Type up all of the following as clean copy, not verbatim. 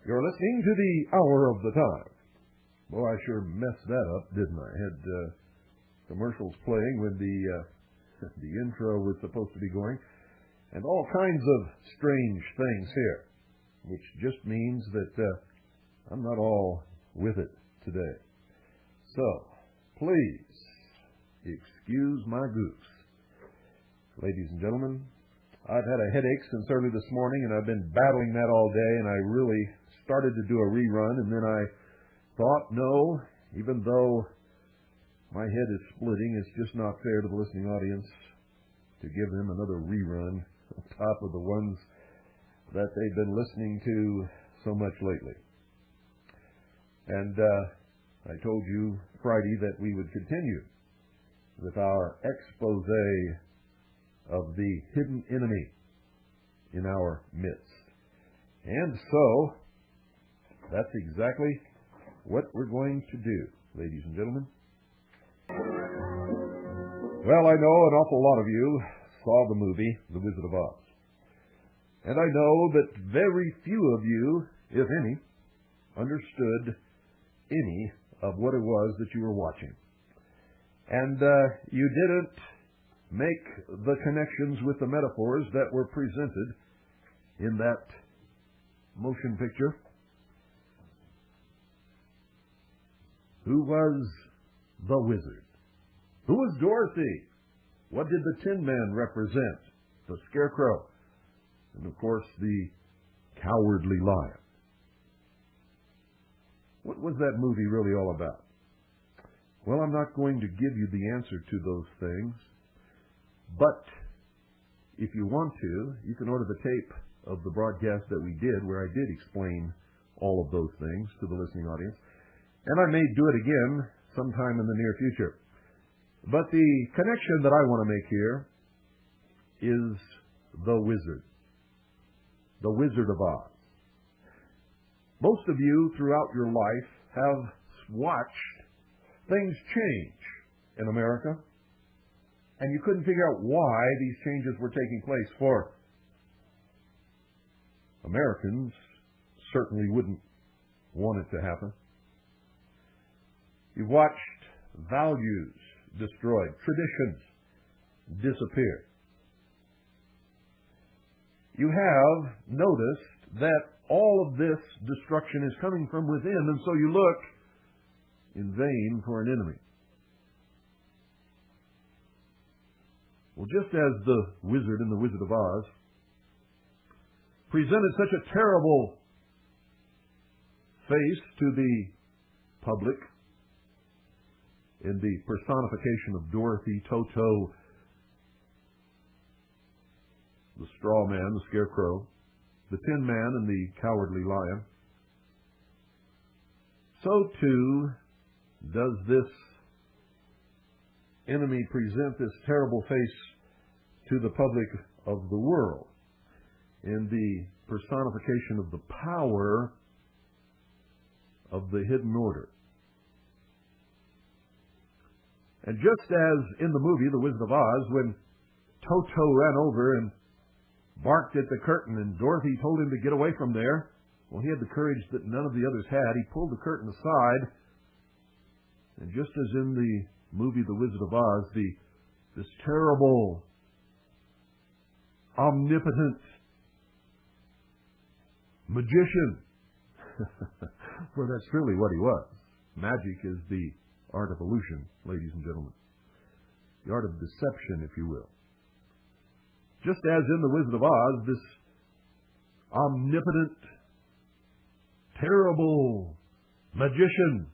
You're listening to the Hour of the Time. Well, I sure messed that up, didn't I? I had commercials playing when the intro was supposed to be going, and all kinds of strange things here, which just means that I'm not all with it today. So, please excuse my goose. Ladies and gentlemen, I've had a headache since early this morning, and I've been battling that all day, and I really started to do a rerun, and then I thought, no, even though my head is splitting, it's just not fair to the listening audience to give them another rerun on top of the ones that they've been listening to so much lately. And I told you Friday that we would continue with our expose of the hidden enemy in our midst. And so, that's exactly what we're going to do, ladies and gentlemen. Well, I know an awful lot of you saw the movie, The Wizard of Oz. And I know that very few of you, if any, understood any of what it was that you were watching. And you didn't make the connections with the metaphors that were presented in that motion picture. Who was the wizard? Who was Dorothy? What did the Tin Man represent? The Scarecrow. And, of course, the Cowardly Lion. What was that movie really all about? Well, I'm not going to give you the answer to those things, but if you want to, you can order the tape of the broadcast that we did where I did explain all of those things to the listening audience. And I may do it again sometime in the near future. But the connection that I want to make here is the wizard. The Wizard of Oz. Most of you throughout your life have watched things change in America, and you couldn't figure out why these changes were taking place. For Americans certainly wouldn't want it to happen. You've watched values destroyed, traditions disappeared. You have noticed that all of this destruction is coming from within, and so you look in vain for an enemy. Well, just as the wizard in The Wizard of Oz presented such a terrible face to the public in the personification of Dorothy, Toto, the Straw Man, the Scarecrow, the Tin Man, and the Cowardly Lion, so too does this enemy present this terrible face to the public of the world in the personification of the power of the hidden order. And just as in the movie The Wizard of Oz, when Toto ran over and barked at the curtain and Dorothy told him to get away from there, well, he had the courage that none of the others had. He pulled the curtain aside, and just as in the movie The Wizard of Oz, this terrible, omnipotent magician, for that's really what he was. Magic is the art of illusion, ladies and gentlemen. The art of deception, if you will. Just as in The Wizard of Oz, this omnipotent, terrible magician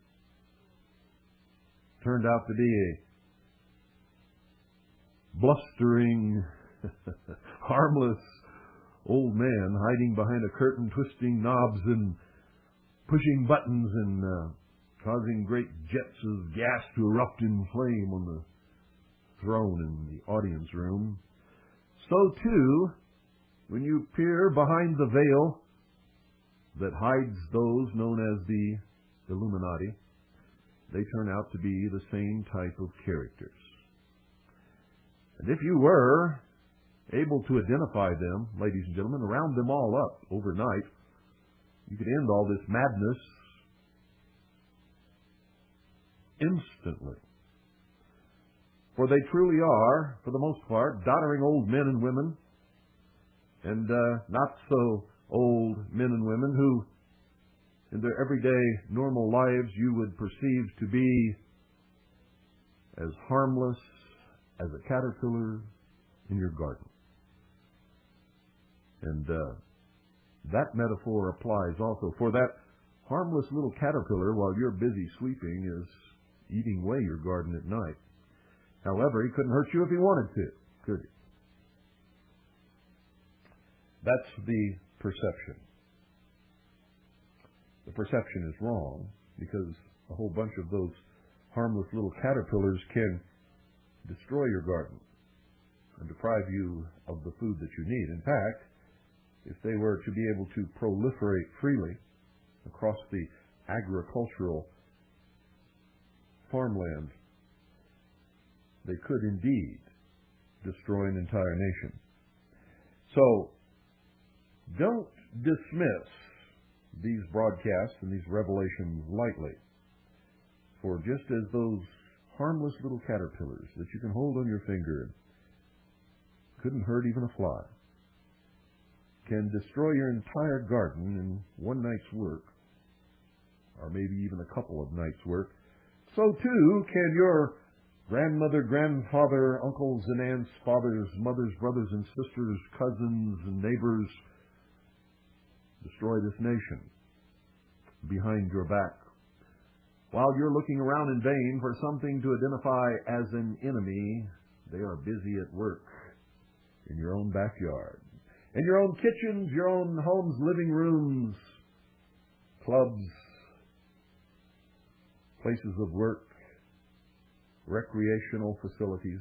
turned out to be a blustering, harmless old man hiding behind a curtain, twisting knobs and pushing buttons and causing great jets of gas to erupt in flame on the throne in the audience room. So, too, when you peer behind the veil that hides those known as the Illuminati, they turn out to be the same type of characters. And if you were able to identify them, ladies and gentlemen, round them all up overnight, you could end all this madness instantly. For they truly are, for the most part, doddering old men and women, and not so old men and women who, in their everyday normal lives, you would perceive to be as harmless as a caterpillar in your garden. And that metaphor applies also, for that harmless little caterpillar, while you're busy sweeping, is eating away your garden at night. However, he couldn't hurt you if he wanted to, could he? That's the perception. The perception is wrong, because a whole bunch of those harmless little caterpillars can destroy your garden and deprive you of the food that you need. In fact, if they were to be able to proliferate freely across the agricultural farmland, they could indeed destroy an entire nation. So, don't dismiss these broadcasts and these revelations lightly. For just as those harmless little caterpillars that you can hold on your finger and couldn't hurt even a fly, can destroy your entire garden in one night's work, or maybe even a couple of nights' work, so too can your grandmother, grandfather, uncles and aunts, fathers, mothers, brothers and sisters, cousins and neighbors destroy this nation behind your back, while you're looking around in vain for something to identify as an enemy. They are busy at work in your own backyard, in your own kitchens, your own homes, living rooms, clubs, places of work, recreational facilities.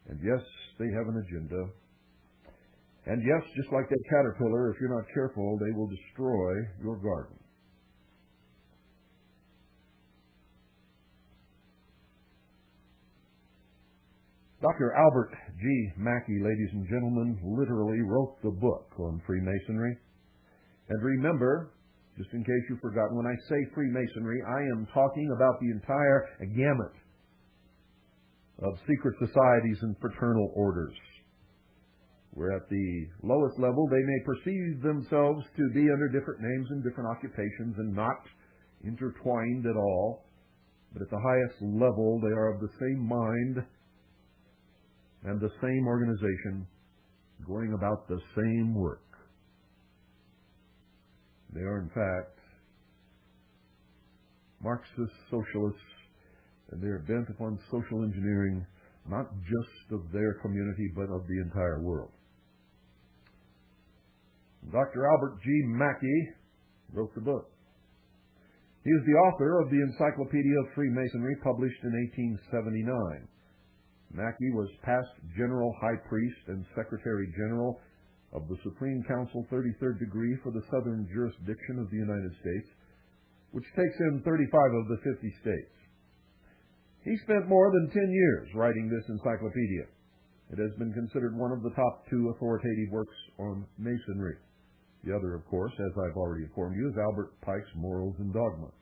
And yes, they have an agenda. And yes, just like that caterpillar, if you're not careful, they will destroy your garden. Dr. Albert G. Mackey, ladies and gentlemen, literally wrote the book on Freemasonry. And remember, just in case you've forgotten, when I say Freemasonry, I am talking about the entire gamut of secret societies and fraternal orders, where at the lowest level they may perceive themselves to be under different names and different occupations and not intertwined at all, but at the highest level they are of the same mind and the same organization, going about the same work. They are, in fact, Marxist socialists, and they are bent upon social engineering, not just of their community, but of the entire world. Dr. Albert G. Mackey wrote the book. He is the author of the Encyclopedia of Freemasonry, published in 1879. Mackey was past General High Priest and Secretary General of the Supreme Council 33rd degree for the Southern Jurisdiction of the United States, which takes in 35 of the 50 states. He spent more than 10 years writing this encyclopedia. It has been considered one of the top 2 authoritative works on Masonry. The other, of course, as I've already informed you, is Albert Pike's Morals and Dogma.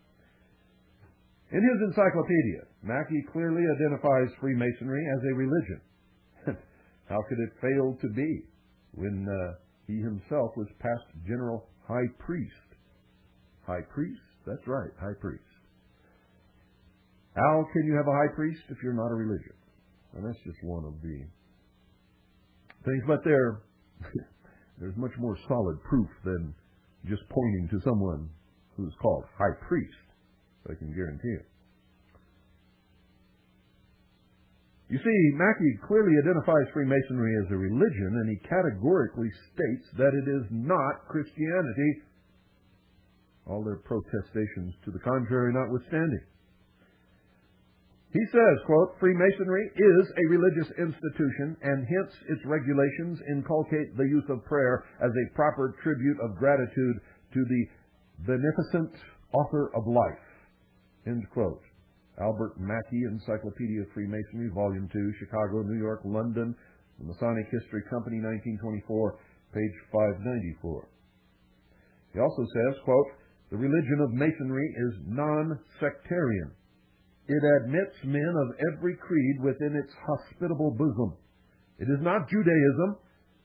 In his encyclopedia, Mackey clearly identifies Freemasonry as a religion. How could it fail to be when he himself was past General High Priest? High Priest? That's right, High Priest. How can you have a high priest if you're not a religion? And that's just one of the things. But there's much more solid proof than just pointing to someone who's called high priest. I can guarantee it. You see, Mackey clearly identifies Freemasonry as a religion, and he categorically states that it is not Christianity, all their protestations to the contrary notwithstanding. He says, quote, Freemasonry is a religious institution, and hence its regulations inculcate the use of prayer as a proper tribute of gratitude to the beneficent author of life. End quote. Albert Mackey, Encyclopedia of Freemasonry, Volume 2, Chicago, New York, London, The Masonic History Company, 1924, page 594. He also says, quote, "The religion of Masonry is non-sectarian. It admits men of every creed within its hospitable bosom. It is not Judaism,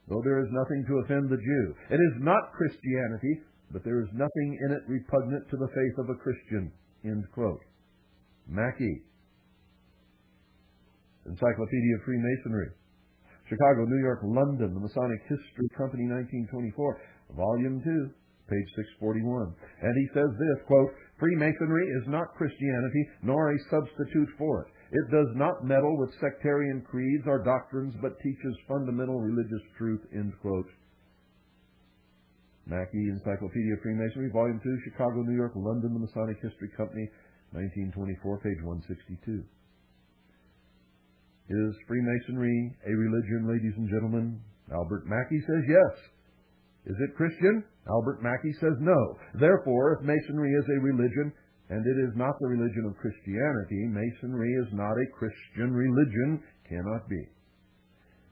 though there is nothing to offend the Jew. It is not Christianity, but there is nothing in it repugnant to the faith of a Christian." End quote. Mackey, Encyclopedia of Freemasonry. Chicago, New York, London, The Masonic History Company, 1924, Volume 2, page 641. And he says this, quote, "Freemasonry is not Christianity, nor a substitute for it. It does not meddle with sectarian creeds or doctrines, but teaches fundamental religious truth." End quote. Mackey, Encyclopedia of Freemasonry, Volume 2, Chicago, New York, London, The Masonic History Company, 1924, page 162. Is Freemasonry a religion, ladies and gentlemen? Albert Mackey says yes. Is it Christian? Albert Mackey says no. Therefore, if Masonry is a religion, and it is not the religion of Christianity, Masonry is not a Christian religion, cannot be.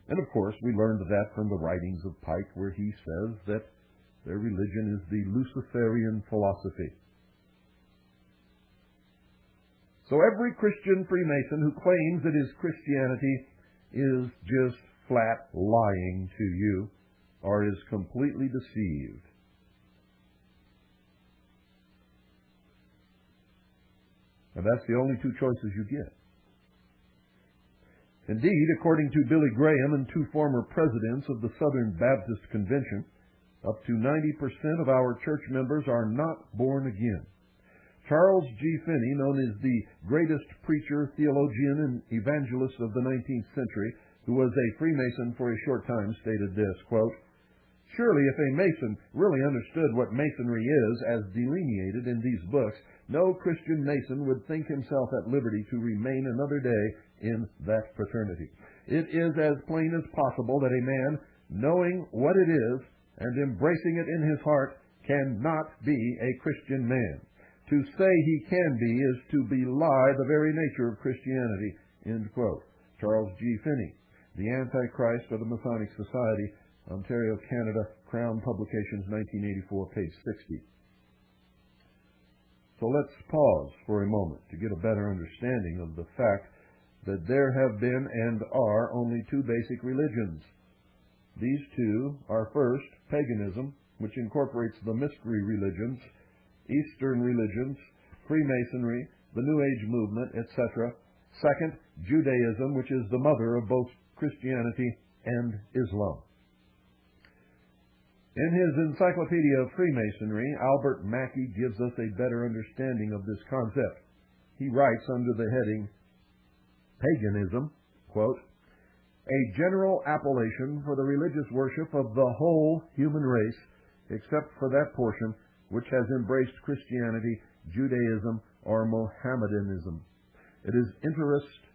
And of course, we learned that from the writings of Pike, where he says that their religion is the Luciferian philosophy. So every Christian Freemason who claims it is Christianity is just flat lying to you, or is completely deceived. And that's the only two choices you get. Indeed, according to Billy Graham and two former presidents of the Southern Baptist Convention, up to 90% of our church members are not born again. Charles G. Finney, known as the greatest preacher, theologian, and evangelist of the 19th century, who was a Freemason for a short time, stated this, quote, "Surely if a Mason really understood what Masonry is as delineated in these books, no Christian Mason would think himself at liberty to remain another day in that fraternity. It is as plain as possible that a man, knowing what it is and embracing it in his heart, cannot be a Christian man. To say he can be is to belie the very nature of Christianity." End quote. Charles G. Finney, The Antichrist of the Masonic Society, Ontario, Canada, Crown Publications, 1984, page 60. So let's pause for a moment to get a better understanding of the fact that there have been and are only two basic religions. These two are, first, paganism, which incorporates the mystery religions, Eastern religions, Freemasonry, the New Age movement, etc. Second, Judaism, which is the mother of both Christianity and Islam. In his Encyclopedia of Freemasonry, Albert Mackey gives us a better understanding of this concept. He writes under the heading, "Paganism," quote, "a general appellation for the religious worship of the whole human race, except for that portion which has embraced Christianity, Judaism, or Mohammedanism. Its interest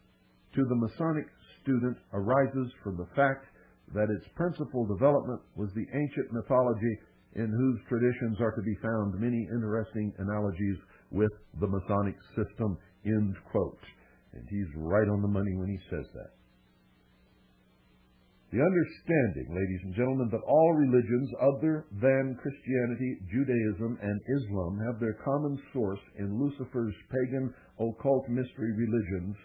to the Masonic student arises from the fact that its principal development was the ancient mythology in whose traditions are to be found many interesting analogies with the Masonic system," end quote. And he's right on the money when he says that. The understanding, ladies and gentlemen, that all religions other than Christianity, Judaism, and Islam have their common source in Lucifer's pagan occult mystery religions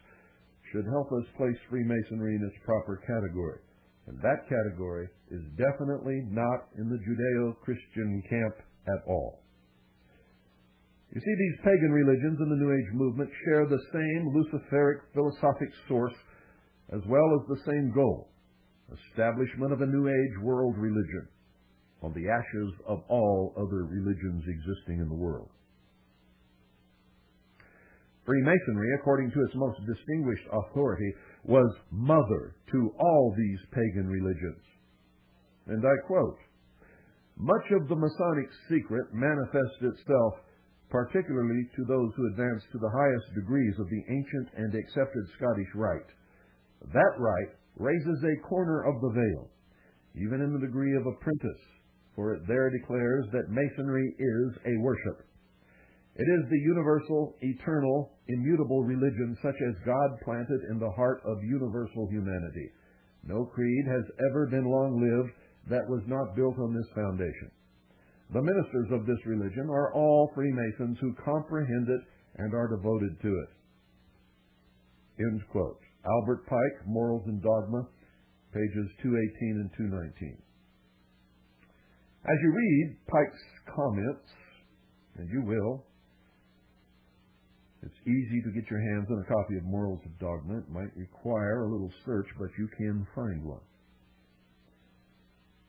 should help us place Freemasonry in its proper category. And that category is definitely not in the Judeo-Christian camp at all. You see, these pagan religions and the New Age movement share the same Luciferic philosophic source as well as the same goal: establishment of a New Age world religion on the ashes of all other religions existing in the world. Freemasonry, according to its most distinguished authority, was mother to all these pagan religions. And I quote, "Much of the Masonic secret manifests itself particularly to those who advance to the highest degrees of the ancient and accepted Scottish rite. That rite raises a corner of the veil, even in the degree of apprentice, for it there declares that Masonry is a worship. It is the universal, eternal, immutable religion such as God planted in the heart of universal humanity. No creed has ever been long-lived that was not built on this foundation. The ministers of this religion are all Freemasons who comprehend it and are devoted to it. End quote. Albert Pike, Morals and Dogma, pages 218 and 219. As you read Pike's comments, and you will, it's easy to get your hands on a copy of Morals and Dogma. It might require a little search, but you can find one.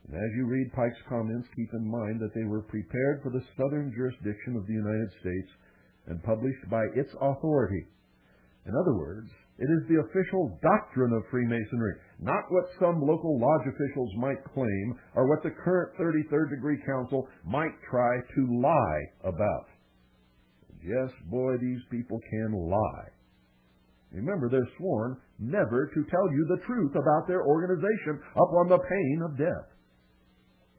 And as you read Pike's comments, keep in mind that they were prepared for the southern jurisdiction of the United States and published by its authority. In other words, it is the official doctrine of Freemasonry, not what some local lodge officials might claim or what the current 33rd degree council might try to lie about. Yes, boy, these people can lie. Remember, they're sworn never to tell you the truth about their organization upon the pain of death.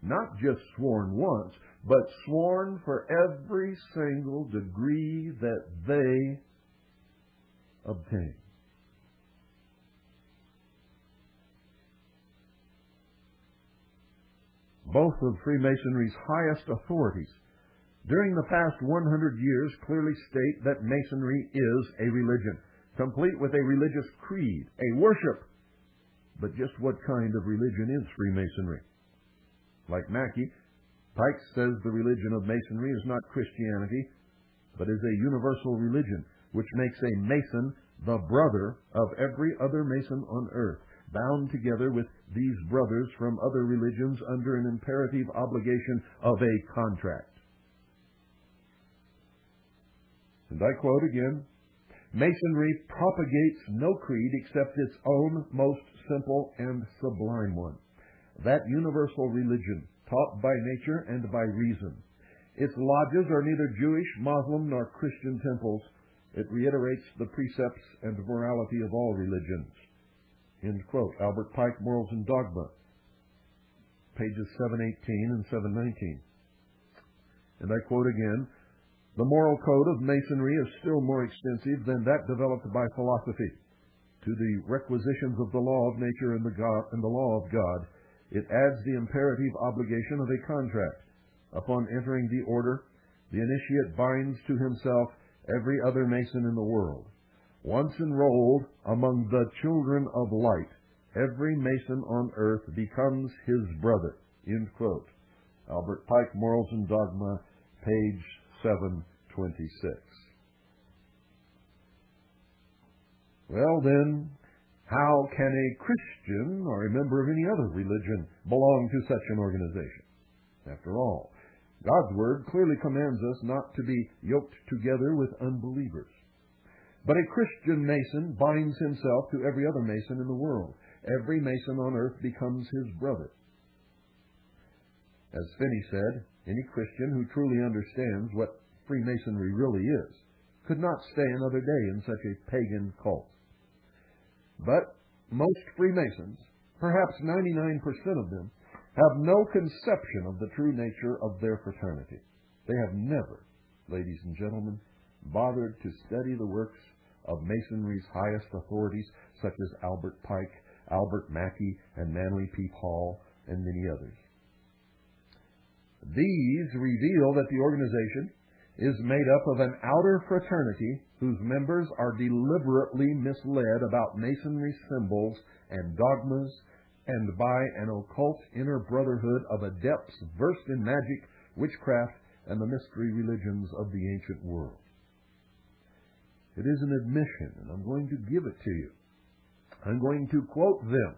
Not just sworn once, but sworn for every single degree that they obtain. Both of Freemasonry's highest authorities during the past 100 years clearly state that Masonry is a religion, complete with a religious creed, a worship. But just what kind of religion is Freemasonry? Like Mackey, Pike says the religion of Masonry is not Christianity, but is a universal religion, which makes a Mason the brother of every other Mason on earth, bound together with these brothers from other religions under an imperative obligation of a contract. And I quote again, Masonry propagates no creed except its own most simple and sublime one, that universal religion taught by nature and by reason. Its lodges are neither Jewish, Muslim, nor Christian temples. It reiterates the precepts and morality of all religions. End quote. Albert Pike, Morals and Dogma, pages 718 and 719. And I quote again, the moral code of Masonry is still more extensive than that developed by philosophy. To the requisitions of the law of nature and the law of God, it adds the imperative obligation of a contract. Upon entering the order, the initiate binds to himself every other Mason in the world. Once enrolled among the children of light, every Mason on earth becomes his brother. End quote. Albert Pike, Morals and Dogma, page 726. Well then, how can a Christian or a member of any other religion belong to such an organization? After all, God's Word clearly commands us not to be yoked together with unbelievers. But a Christian Mason binds himself to every other Mason in the world. Every Mason on earth becomes his brother. As Finney said, any Christian who truly understands what Freemasonry really is could not stay another day in such a pagan cult. But most Freemasons, perhaps 99% of them, have no conception of the true nature of their fraternity. They have never, ladies and gentlemen, bothered to study the works of Masonry's highest authorities, such as Albert Pike, Albert Mackey, and Manly P. Paul, and many others. These reveal that the organization is made up of an outer fraternity whose members are deliberately misled about Masonry symbols and dogmas, and by an occult inner brotherhood of adepts versed in magic, witchcraft, and the mystery religions of the ancient world. It is an admission, and I'm going to give it to you. I'm going to quote them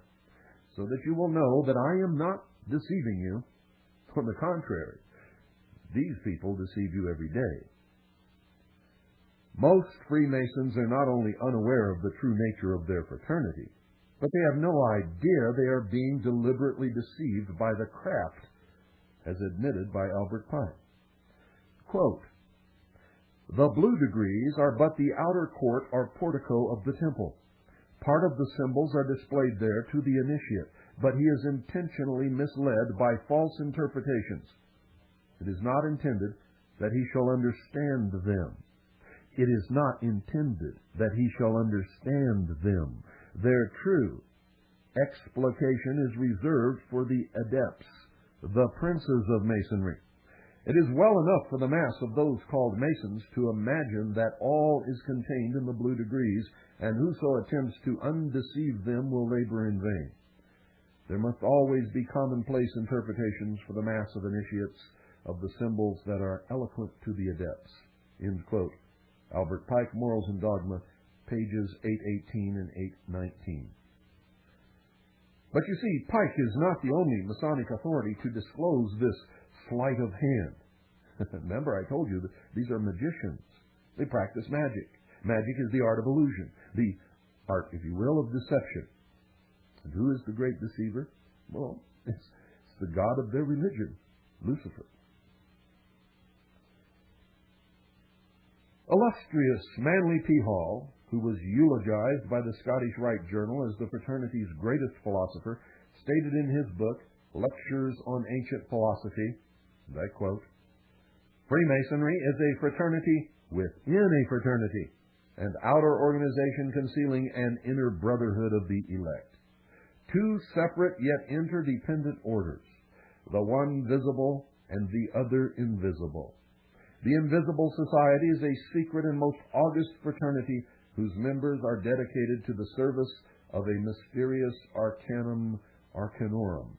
so that you will know that I am not deceiving you. On the contrary, these people deceive you every day. Most Freemasons are not only unaware of the true nature of their fraternity, but they have no idea they are being deliberately deceived by the craft, as admitted by Albert Pike. Quote, the blue degrees are but the outer court or portico of the temple. Part of the symbols are displayed there to the initiate, but he is intentionally misled by false interpretations. It is not intended that he shall understand them. It is not intended that he shall understand them. Their true explication is reserved for the adepts, the princes of Masonry. It is well enough for the mass of those called Masons to imagine that all is contained in the blue degrees, and whoso attempts to undeceive them will labor in vain. There must always be commonplace interpretations for the mass of initiates of the symbols that are eloquent to the adepts. End quote. Albert Pike, Morals and Dogma, pages 818 and 819. But you see, Pike is not the only Masonic authority to disclose this sleight of hand. Remember, I told you that these are magicians. They practice magic. Magic is the art of illusion, the art, if you will, of deception. And who is the great deceiver? Well, it's the god of their religion, Lucifer. Illustrious Manly P. Hall, who was eulogized by the Scottish Rite Journal as the fraternity's greatest philosopher, stated in his book, Lectures on Ancient Philosophy, and I quote, "Freemasonry is a fraternity within a fraternity, an outer organization concealing an inner brotherhood of the elect. Two separate yet interdependent orders, the one visible and the other invisible. The invisible society is a secret and most august fraternity whose members are dedicated to the service of a mysterious arcanum arcanorum,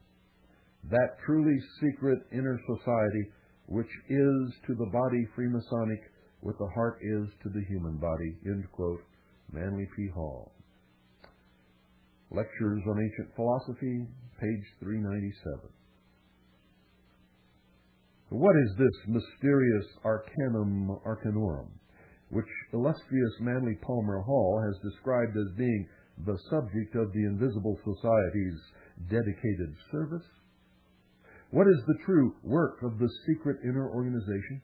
that truly secret inner society which is to the body Freemasonic what the heart is to the human body." End quote. Manly P. Hall. Lectures on Ancient Philosophy, page 397. What is this mysterious arcanum arcanorum, which illustrious Manly Palmer Hall has described as being the subject of the Invisible Society's dedicated service? What is the true work of the secret inner organization?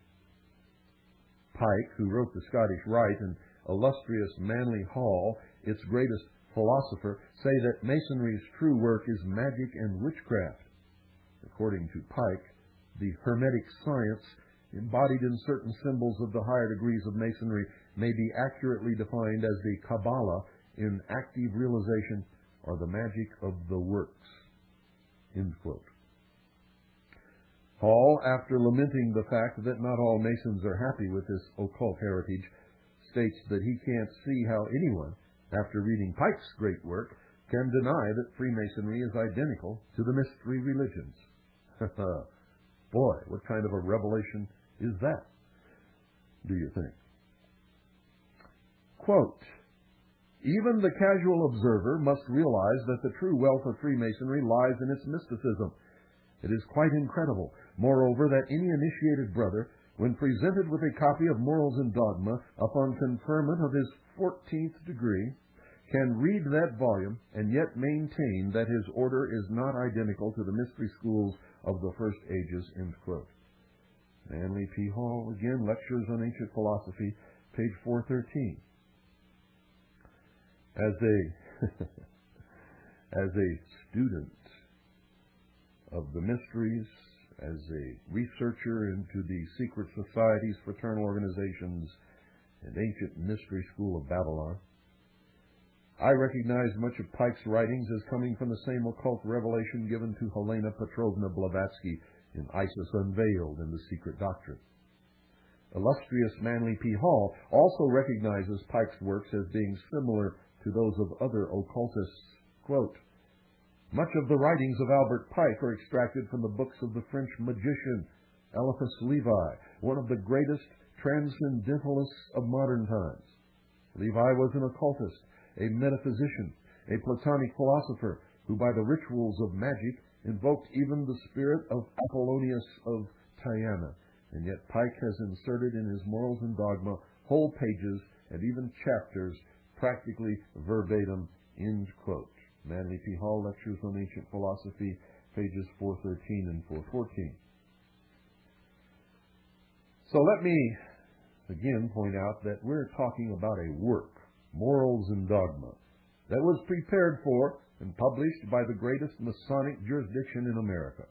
Pike, who wrote the Scottish Rite, and illustrious Manly Hall, its greatest philosopher, say that Masonry's true work is magic and witchcraft. According to Pike, the Hermetic science embodied in certain symbols of the higher degrees of Masonry may be accurately defined as the Kabbalah in active realization or the magic of the works. End quote. Hall, after lamenting the fact that not all Masons are happy with this occult heritage, states that he can't see how anyone, after reading Pike's great work, can deny that Freemasonry is identical to the mystery religions. Boy, what kind of a revelation is that, do you think? Quote, "Even the casual observer must realize that the true wealth of Freemasonry lies in its mysticism. It is quite incredible, moreover, that any initiated brother, when presented with a copy of Morals and Dogma upon conferment of his 14th degree, can read that volume and yet maintain that his order is not identical to the mystery schools of the first ages." End quote. Manly P. Hall, again, Lectures on Ancient Philosophy, page 413. As a student of the mysteries, as a researcher into the secret societies, fraternal organizations, and ancient mystery school of Babylon, I recognize much of Pike's writings as coming from the same occult revelation given to Helena Petrovna Blavatsky in Isis Unveiled in The Secret Doctrine. Illustrious Manly P. Hall also recognizes Pike's works as being similar to those of other occultists. Quote, "Much of the writings of Albert Pike are extracted from the books of the French magician Eliphas Levi, one of the greatest transcendentalists of modern times. Levi was an occultist, a metaphysician, a Platonic philosopher, who by the rituals of magic invoked even the spirit of Apollonius of Tyana, and yet Pike has inserted in his Morals and Dogma whole pages and even chapters practically verbatim." End quote. Manly P. Hall, Lectures on Ancient Philosophy, pages 413 and 414. So let me again point out that we're talking about a work, Morals and Dogma, that was prepared for and published by the greatest Masonic jurisdiction in America.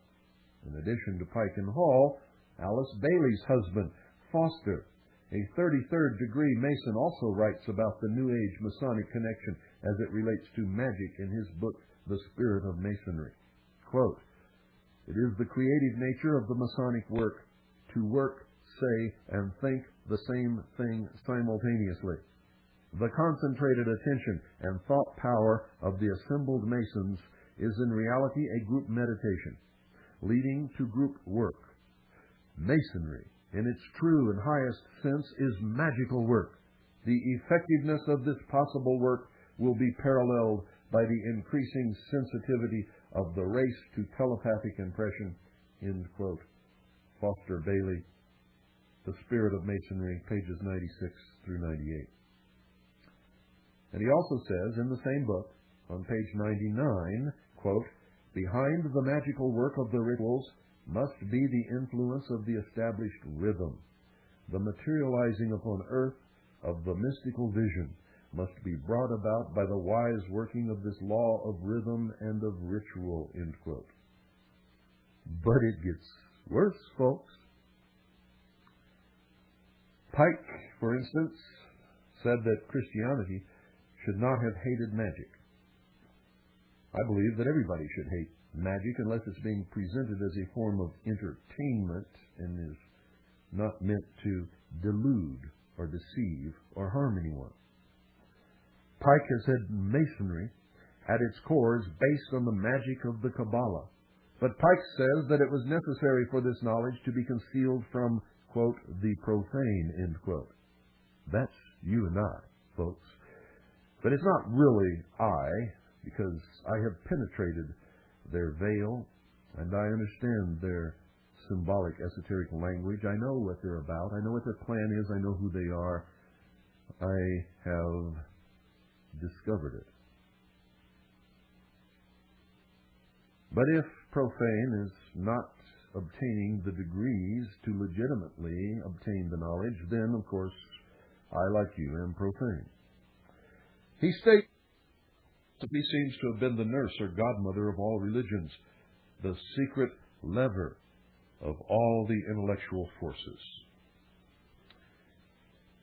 In addition to Pike and Hall, Alice Bailey's husband, Foster, a 33rd degree Mason, also writes about the New Age Masonic connection as it relates to magic in his book, The the spirit of Masonry. Quote, "It is the creative nature of the Masonic work to work, say, and think the same thing simultaneously. The concentrated attention and thought power of the assembled Masons is in reality a group meditation, leading to group work. Masonry, in its true and highest sense, is magical work. The effectiveness of this possible work will be paralleled by the increasing sensitivity of the race to telepathic impression." End quote. Foster Bailey, The Spirit of Masonry, pages 96 through 98. And he also says in the same book, on page 99, quote, "Behind the magical work of the rituals must be the influence of the established rhythm. The materializing upon earth of the mystical vision must be brought about by the wise working of this law of rhythm and of ritual." End quote. But it gets worse, folks. Pike, for instance, said that Christianity should not have hated magic. I believe that everybody should hate magic unless it's being presented as a form of entertainment and is not meant to delude or deceive or harm anyone. Pike has said Masonry, at its core, is based on the magic of the Kabbalah. But Pike says that it was necessary for this knowledge to be concealed from, quote, "the profane," end quote. That's you and I, folks. But it's not really I, because I have penetrated their veil, and I understand their symbolic, esoteric language. I know what they're about. I know what their plan is. I know who they are. I have discovered it. But if profane is not obtaining the degrees to legitimately obtain the knowledge, then, of course, I, like you, am profane. He states that he seems to have been the nurse or godmother of all religions, the secret lever of all the intellectual forces.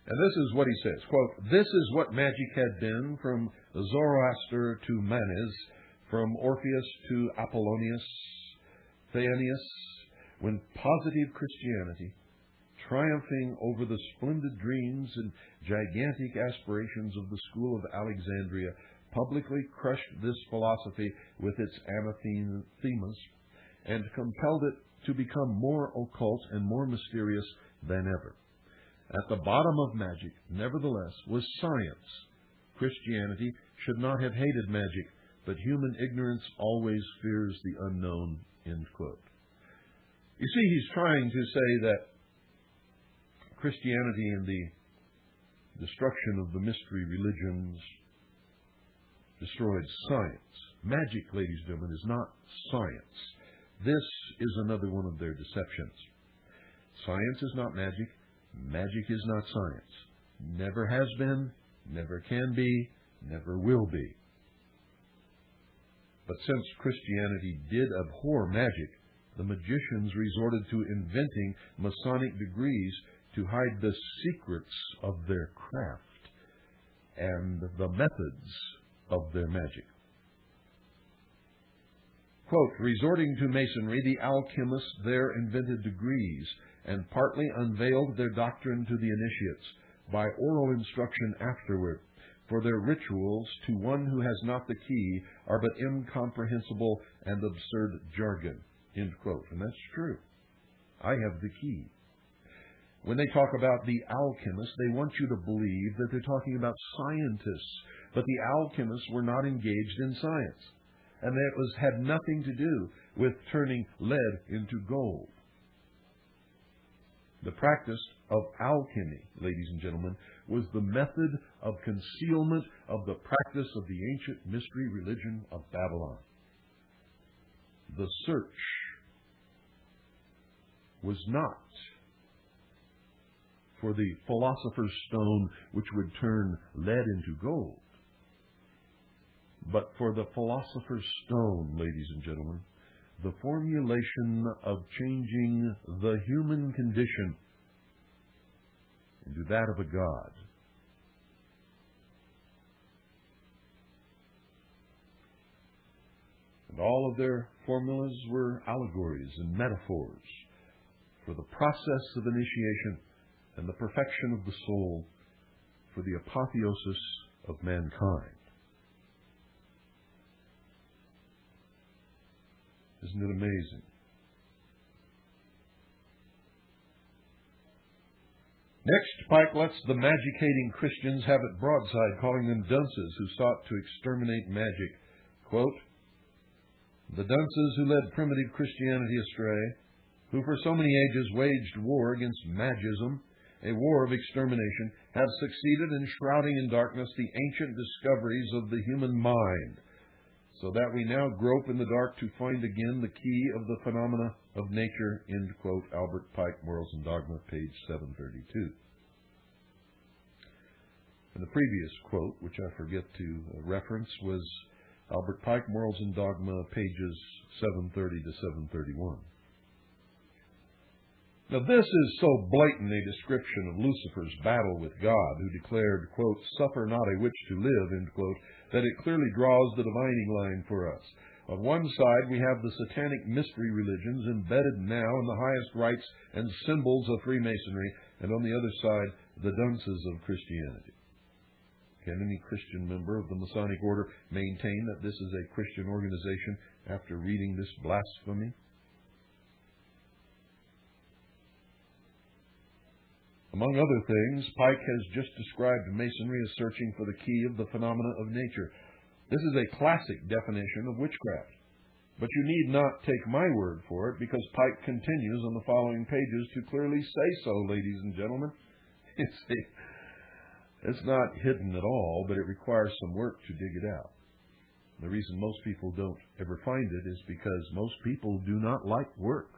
And this is what he says, quote, "This is what magic had been from Zoroaster to Manes, from Orpheus to Apollonius, Theanius, when positive Christianity, triumphing over the splendid dreams and gigantic aspirations of the school of Alexandria, publicly crushed this philosophy with its anathemas and compelled it to become more occult and more mysterious than ever. At the bottom of magic, nevertheless, was science. Christianity should not have hated magic, but human ignorance always fears the unknown," end quote. You see, he's trying to say that Christianity and the destruction of the mystery religions destroyed science. Magic, ladies and gentlemen, is not science. This is another one of their deceptions. Science is not magic. Magic is not science. Never has been, never can be, never will be. But since Christianity did abhor magic, the magicians resorted to inventing Masonic degrees to hide the secrets of their craft and the methods of their magic. Quote, "Resorting to Masonry, the alchemists there invented degrees and partly unveiled their doctrine to the initiates by oral instruction afterward, for their rituals to one who has not the key are but incomprehensible and absurd jargon," end quote. And that's true. I have the key. When they talk about the alchemists, they want you to believe that they're talking about scientists. But the alchemists were not engaged in science. And that had nothing to do with turning lead into gold. The practice of alchemy, ladies and gentlemen, was the method of concealment of the practice of the ancient mystery religion of Babylon. The search was not for the philosopher's stone which would turn lead into gold, but for the philosopher's stone, ladies and gentlemen, the formulation of changing the human condition into that of a god. And all of their formulas were allegories and metaphors for the process of initiation and the perfection of the soul, for the apotheosis of mankind. Isn't it amazing? Next, Pike lets the magic-hating Christians have it broadside, calling them dunces who sought to exterminate magic. Quote, "The dunces who led primitive Christianity astray, who for so many ages waged war against magism, a war of extermination, have succeeded in shrouding in darkness the ancient discoveries of the human mind, so that we now grope in the dark to find again the key of the phenomena of nature." End quote. Albert Pike, Morals and Dogma, page 732. And the previous quote, which I forget to reference, was Albert Pike, Morals and Dogma, pages 730 to 731. Now, this is so blatant a description of Lucifer's battle with God, who declared, quote, "Suffer not a witch to live," end quote, that it clearly draws the dividing line for us. On one side, we have the satanic mystery religions embedded now in the highest rites and symbols of Freemasonry, and on the other side, the dunces of Christianity. Can any Christian member of the Masonic Order maintain that this is a Christian organization after reading this blasphemy? Among other things, Pike has just described Masonry as searching for the key of the phenomena of nature. This is a classic definition of witchcraft. But you need not take my word for it, because Pike continues on the following pages to clearly say so, ladies and gentlemen. It's not hidden at all, but it requires some work to dig it out. The reason most people don't ever find it is because most people do not like work.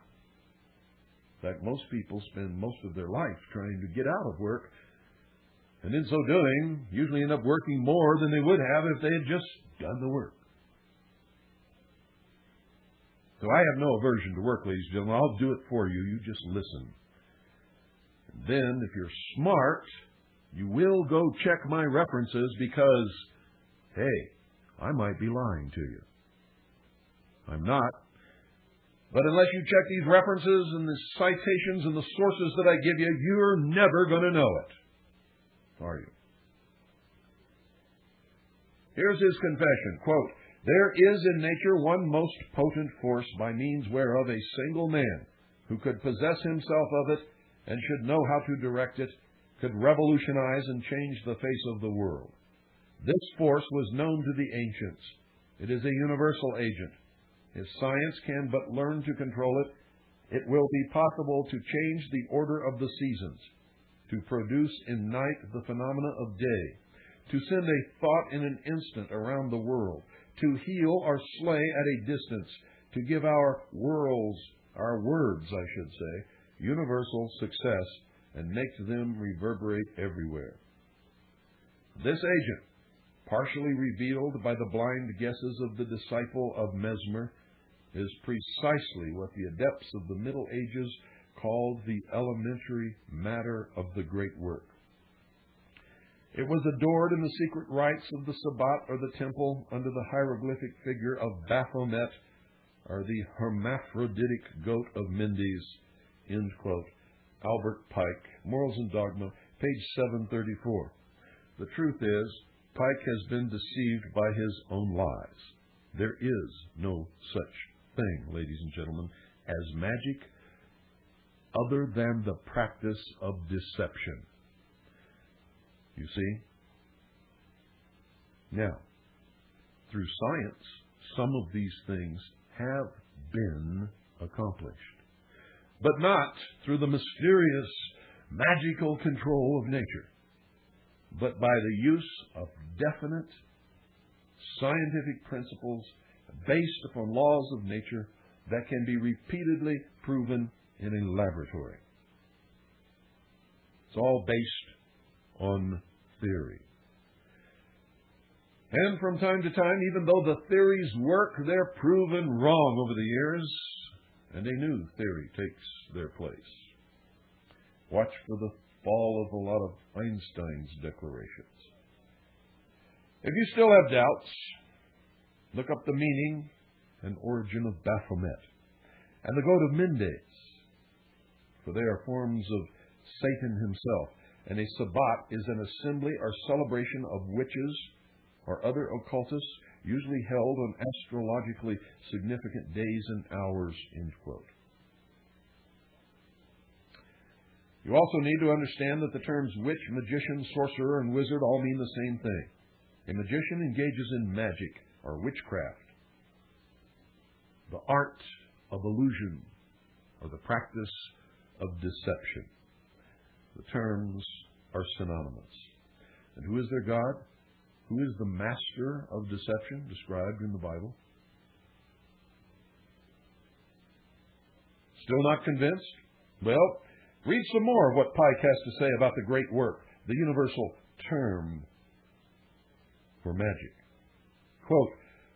In fact, most people spend most of their life trying to get out of work, and in so doing, usually end up working more than they would have if they had just done the work. So I have no aversion to work, ladies and gentlemen. I'll do it for you. You just listen. And then, if you're smart, you will go check my references, because, hey, I might be lying to you. I'm not. But unless you check these references and the citations and the sources that I give you, you're never going to know it. Are you? Here's his confession. Quote, "There is in nature one most potent force, by means whereof a single man, who could possess himself of it, and should know how to direct it, could revolutionize and change the face of the world. This force was known to the ancients. It is a universal agent. If science can but learn to control it, it will be possible to change the order of the seasons, to produce in night the phenomena of day, to send a thought in an instant around the world, to heal or slay at a distance, to give our words, universal success, and make them reverberate everywhere. This agent, partially revealed by the blind guesses of the disciple of Mesmer, is precisely what the adepts of the Middle Ages called the elementary matter of the great work. It was adored in the secret rites of the Sabbat or the temple under the hieroglyphic figure of Baphomet, or the hermaphroditic goat of Mendes." End quote. Albert Pike, Morals and Dogma, page 734. The truth is, Pike has been deceived by his own lies. There is no such thing, ladies and gentlemen, as magic other than the practice of deception. You see? Now, through science, some of these things have been accomplished, but not through the mysterious, magical control of nature, but by the use of definite scientific principles based upon laws of nature that can be repeatedly proven in a laboratory. It's all based on theory. And from time to time, even though the theories work, they're proven wrong over the years, and a new theory takes their place. Watch for the fall of a lot of Einstein's declarations. If you still have doubts, look up the meaning and origin of Baphomet, and the goat of Mendes, for they are forms of Satan himself, and a Sabbat is an assembly or celebration of witches or other occultists, usually held on astrologically significant days and hours, end quote. You also need to understand that the terms witch, magician, sorcerer, and wizard all mean the same thing. A magician engages in magic or witchcraft, the art of illusion, or the practice of deception. The terms are synonymous. And who is their God? Who is the master of deception described in the Bible? Still not convinced? Well, read some more of what Pike has to say about the great work, the universal term for magic. Quote,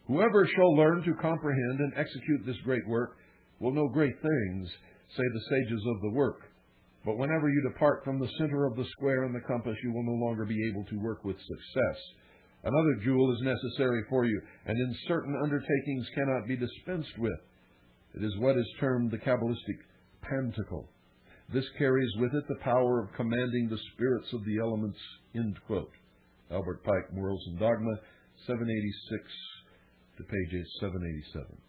"Whoever shall learn to comprehend and execute this great work will know great things, say the sages of the work. But whenever you depart from the center of the square and the compass, you will no longer be able to work with success. Another jewel is necessary for you, and in certain undertakings cannot be dispensed with. It is what is termed the Kabbalistic pantacle. This carries with it the power of commanding the spirits of the elements," end quote. Albert Pike, Morals and Dogma, 786 to page 787.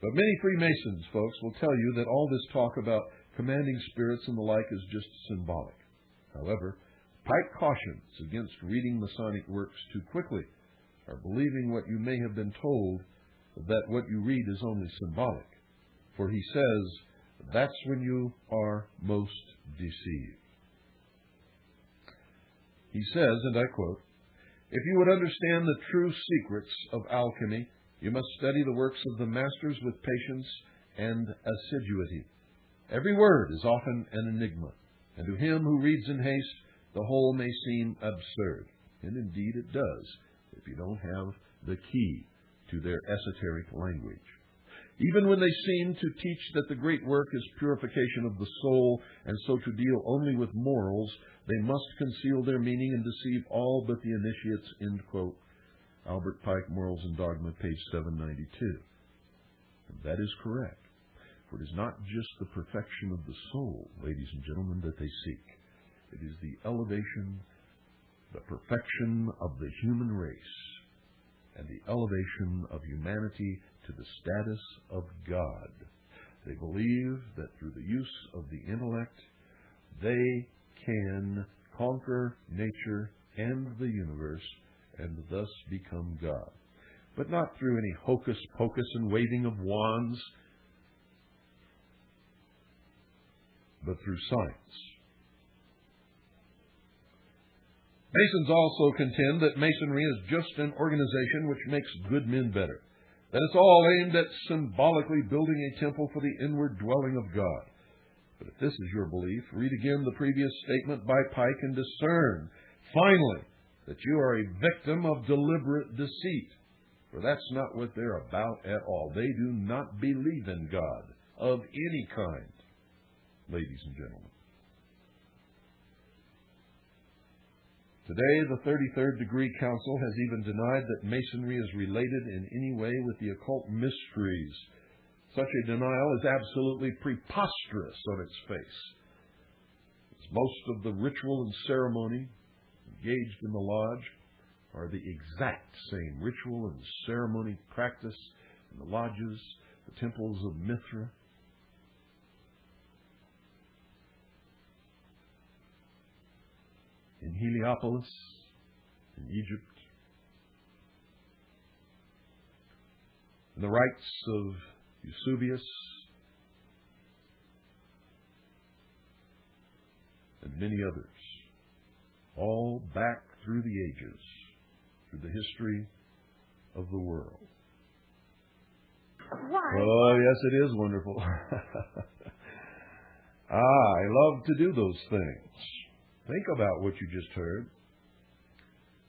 But many Freemasons, folks, will tell you that all this talk about commanding spirits and the like is just symbolic. However, Pike cautions against reading Masonic works too quickly, or believing what you may have been told, that what you read is only symbolic. For he says, that's when you are most deceived. He says, and I quote, "If you would understand the true secrets of alchemy, you must study the works of the masters with patience and assiduity. Every word is often an enigma, and to him who reads in haste, the whole may seem absurd." And indeed it does, if you don't have the key to their esoteric language. Even when they seem to teach that the great work is purification of the soul, and so to deal only with morals, they must conceal their meaning and deceive all but the initiates, end quote. Albert Pike, Morals and Dogma, page 792. And that is correct, for it is not just the perfection of the soul, ladies and gentlemen, that they seek. It is the elevation, the perfection of the human race, and the elevation of humanity to the status of God. They believe that through the use of the intellect, they can conquer nature and the universe and thus become God. But not through any hocus pocus and waving of wands, but through science. Masons also contend that Masonry is just an organization which makes good men better, that it's all aimed at symbolically building a temple for the inward dwelling of God. But if this is your belief, read again the previous statement by Pike and discern, finally, that you are a victim of deliberate deceit. For that's not what they're about at all. They do not believe in God of any kind, ladies and gentlemen. Today, the 33rd Degree Council has even denied that Masonry is related in any way with the occult mysteries. Such a denial is absolutely preposterous on its face. As most of the ritual and ceremony engaged in the lodge are the exact same ritual and ceremony practiced in the lodges, the temples of Mithra, in Heliopolis, in Egypt, in the rites of Eusebius, and many others, all back through the ages, through the history of the world. Why? Oh, yes, it is wonderful. I love to do those things. Think about what you just heard.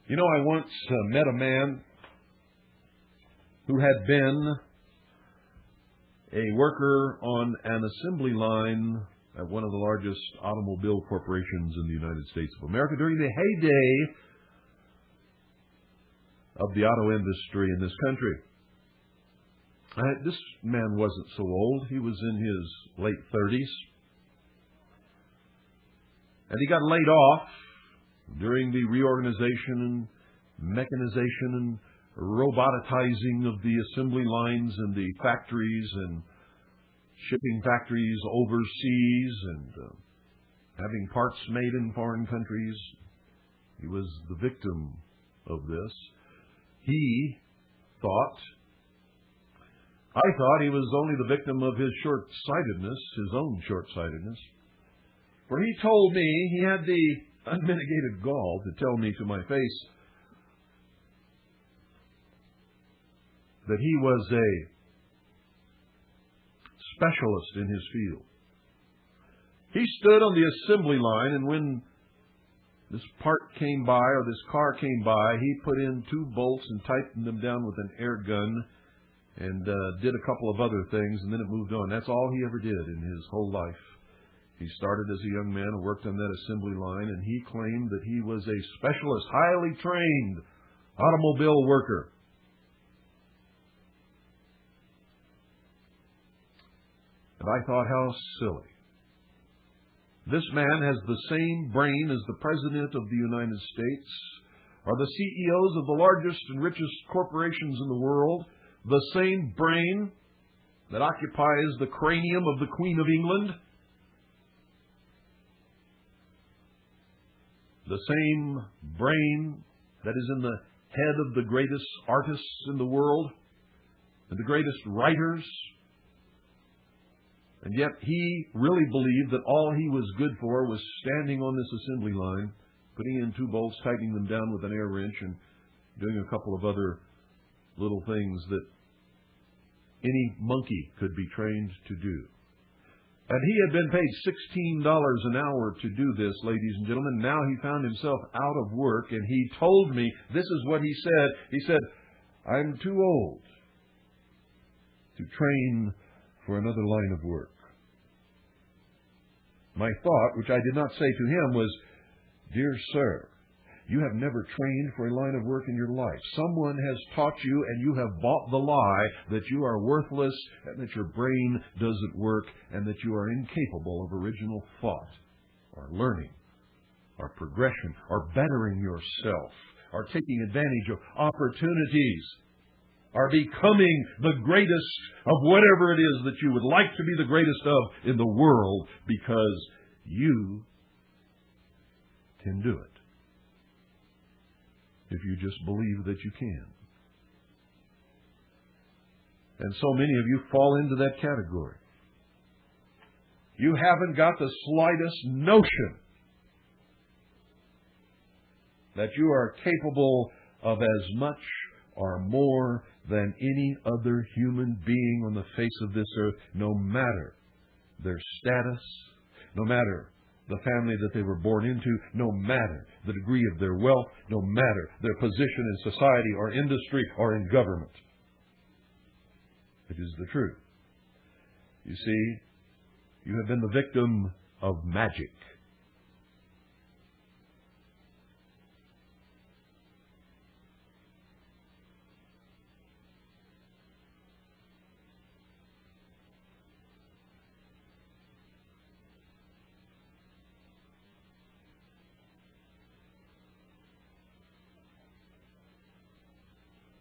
You know, I once met a man who had been a worker on an assembly line at one of the largest automobile corporations in the United States of America during the heyday of the auto industry in this country. This man wasn't so old. He was in his late 30s. And he got laid off during the reorganization and mechanization and robotizing of the assembly lines and the factories and shipping factories overseas and having parts made in foreign countries. He was the victim of this. I thought he was only the victim of his short-sightedness, his own short-sightedness. For he told me, he had the unmitigated gall to tell me to my face that he was a specialist in his field. He stood on the assembly line, and when this part came by, or this car came by, he put in 2 bolts and tightened them down with an air gun and did a couple of other things, and then it moved on. That's all he ever did in his whole life. He started as a young man and worked on that assembly line, and he claimed that he was a specialist, highly trained automobile worker. And I thought, how silly. This man has the same brain as the President of the United States, or the CEOs of the largest and richest corporations in the world, the same brain that occupies the cranium of the Queen of England, the same brain that is in the head of the greatest artists in the world and the greatest writers. And yet he really believed that all he was good for was standing on this assembly line, putting in 2 bolts, tightening them down with an air wrench, and doing a couple of other little things that any monkey could be trained to do. And he had been paid $16 an hour to do this, ladies and gentlemen. Now he found himself out of work, and he told me, this is what he said. He said, I'm too old to train for another line of work. My thought, which I did not say to him, was, dear sir, you have never trained for a line of work in your life. Someone has taught you, and you have bought the lie that you are worthless and that your brain doesn't work and that you are incapable of original thought or learning or progression or bettering yourself or taking advantage of opportunities or becoming the greatest of whatever it is that you would like to be the greatest of in the world, because you can do it if you just believe that you can. And so many of you fall into that category. You haven't got the slightest notion that you are capable of as much or more than any other human being on the face of this earth, no matter their status, no matter the family that they were born into, no matter the degree of their wealth, no matter their position in society or industry or in government. It is the truth. You see, you have been the victim of magic.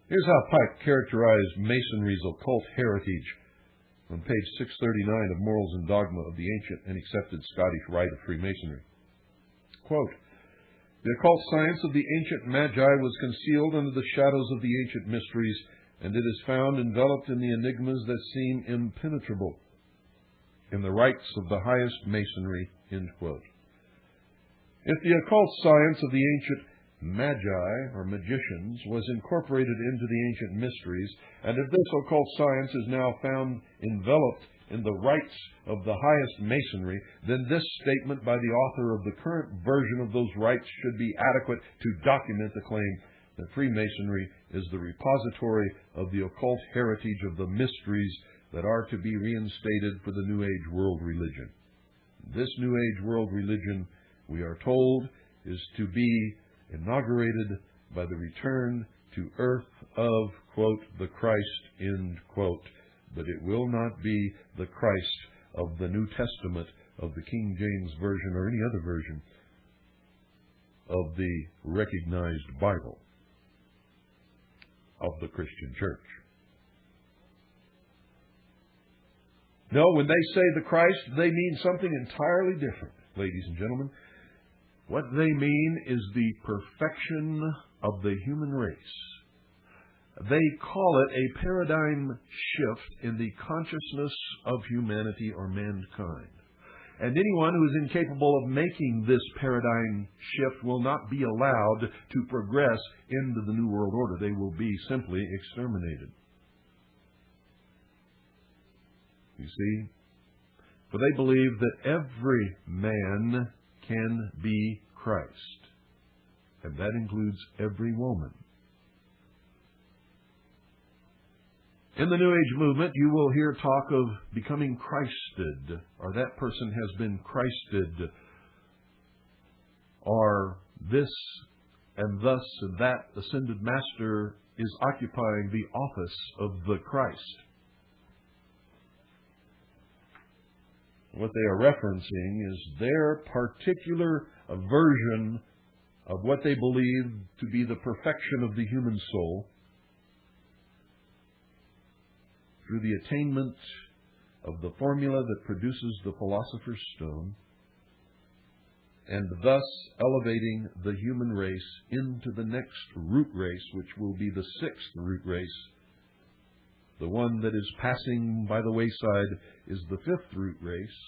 Here's how Pike characterized Masonry's occult heritage on page 639 of Morals and Dogma of the Ancient and Accepted Scottish Rite of Freemasonry. Quote, the occult science of the ancient magi was concealed under the shadows of the ancient mysteries, and it is found enveloped in the enigmas that seem impenetrable in the rites of the highest masonry. End quote. If the occult science of the ancient magi, or magicians, was incorporated into the ancient mysteries, and if this occult science is now found enveloped in the rites of the highest masonry, then this statement by the author of the current version of those rites should be adequate to document the claim that Freemasonry is the repository of the occult heritage of the mysteries that are to be reinstated for the New Age world religion. This New Age world religion, we are told, is to be inaugurated by the return to earth of, quote, the Christ, end quote, but it will not be the Christ of the New Testament, of the King James Version, or any other version of the recognized Bible of the Christian church. No, when they say the Christ, they mean something entirely different, ladies and gentlemen. What they mean is the perfection of the human race. They call it a paradigm shift in the consciousness of humanity or mankind. And anyone who is incapable of making this paradigm shift will not be allowed to progress into the New World Order. They will be simply exterminated. You see? For they believe that every man can be Christ. And that includes every woman. In the New Age movement, you will hear talk of becoming Christed, or that person has been Christed, or this and thus and that ascended master is occupying the office of the Christ. What they are referencing is their particular version of what they believe to be the perfection of the human soul through the attainment of the formula that produces the philosopher's stone, and thus elevating the human race into the next root race, which will be the sixth root race. The one that is passing by the wayside is the fifth root race.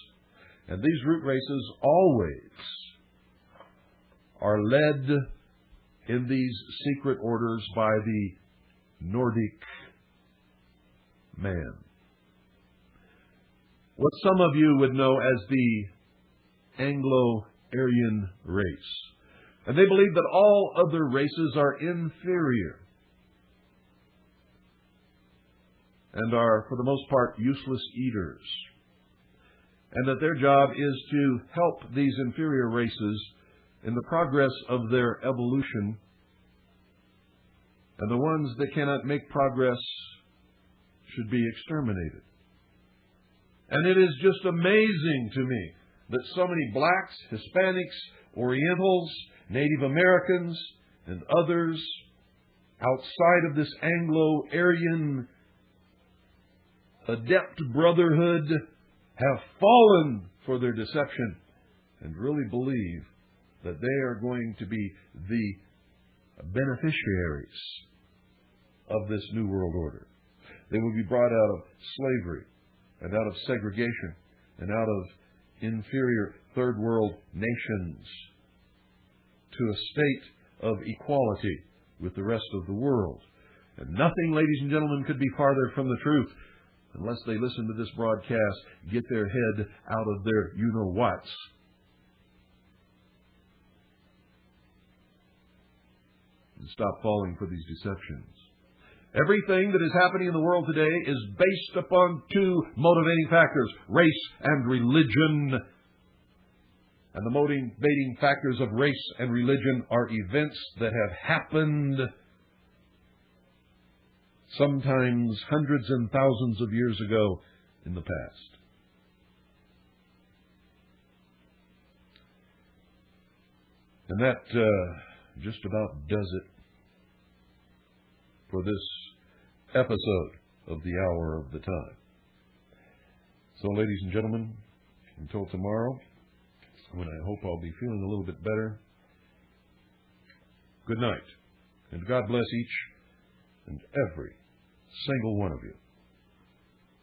And these root races always are led in these secret orders by the Nordic man. What some of you would know as the Anglo-Aryan race. And they believe that all other races are inferior and are, for the most part, useless eaters. And that their job is to help these inferior races in the progress of their evolution. And the ones that cannot make progress should be exterminated. And it is just amazing to me that so many blacks, Hispanics, Orientals, Native Americans, and others outside of this Anglo-Aryan adept brotherhood have fallen for their deception and really believe that they are going to be the beneficiaries of this New World Order. They will be brought out of slavery and out of segregation and out of inferior third world nations to a state of equality with the rest of the world. And nothing, ladies and gentlemen, could be farther from the truth unless they listen to this broadcast, get their head out of their you-know-whats, and stop falling for these deceptions. Everything that is happening in the world today is based upon two motivating factors, race and religion. And the motivating factors of race and religion are events that have happened sometimes hundreds and thousands of years ago in the past. And that just about does it for this episode of the Hour of the Time. So, ladies and gentlemen, until tomorrow, when I hope I'll be feeling a little bit better, good night, and God bless each and every single one of you.